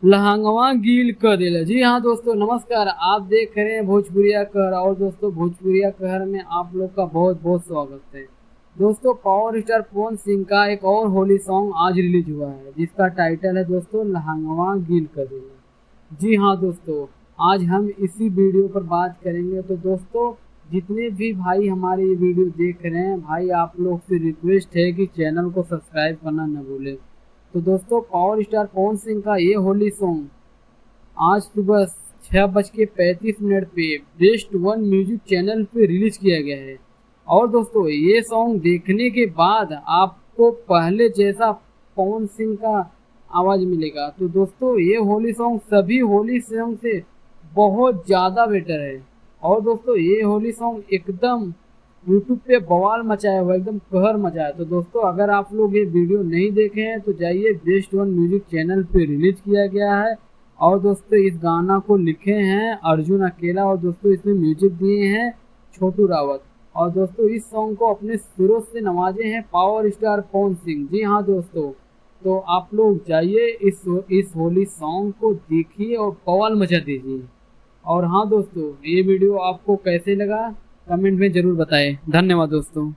लहंगवा गील कर दिला। जी हाँ दोस्तों, नमस्कार। आप देख रहे हैं भोजपुरिया कहर। और दोस्तों, भोजपुरिया कहर में आप लोग का बहुत बहुत स्वागत है। दोस्तों, पावर स्टार पवन सिंह का एक और होली सॉन्ग आज रिलीज हुआ है, जिसका टाइटल है दोस्तों लहंगवा गील कर दिला। जी हाँ दोस्तों, आज हम इसी वीडियो पर बात करेंगे। तो दोस्तों, जितने भी भाई हमारे ये वीडियो देख रहे हैं, भाई आप लोग से रिक्वेस्ट है कि चैनल को सब्सक्राइब करना न भूलें। तो दोस्तों, पावर स्टार पवन सिंह का ये होली सॉन्ग आज सुबह 6:35 पे बेस्ट वन म्यूजिक चैनल पे रिलीज किया गया है। और दोस्तों, ये सॉन्ग देखने के बाद आपको पहले जैसा पवन सिंह का आवाज मिलेगा। तो दोस्तों, ये होली सॉन्ग सभी होली सॉन्ग से बहुत ज़्यादा बेटर है। और दोस्तों, ये होली सॉन्ग एकदम यूट्यूब पे बवाल मचाया हुआ, एकदम कहर मचाया। तो दोस्तों, अगर आप लोग ये वीडियो नहीं देखे हैं तो जाइए, बेस्ट वन म्यूजिक चैनल पे रिलीज किया गया है। और दोस्तों, इस गाना को लिखे हैं अर्जुन अकेला। और दोस्तों, इसमें म्यूजिक दिए हैं छोटू रावत। और दोस्तों, इस सॉन्ग को अपने सुरों से नवाजे हैं पावर स्टार पवन सिंह। जी हाँ दोस्तों, तो आप लोग जाइए, इस होली सॉन्ग को देखिए और बवाल मचा दीजिए। और हाँ दोस्तों, ये वीडियो आपको कैसे लगा कमेंट में ज़रूर बताएं। धन्यवाद दोस्तों।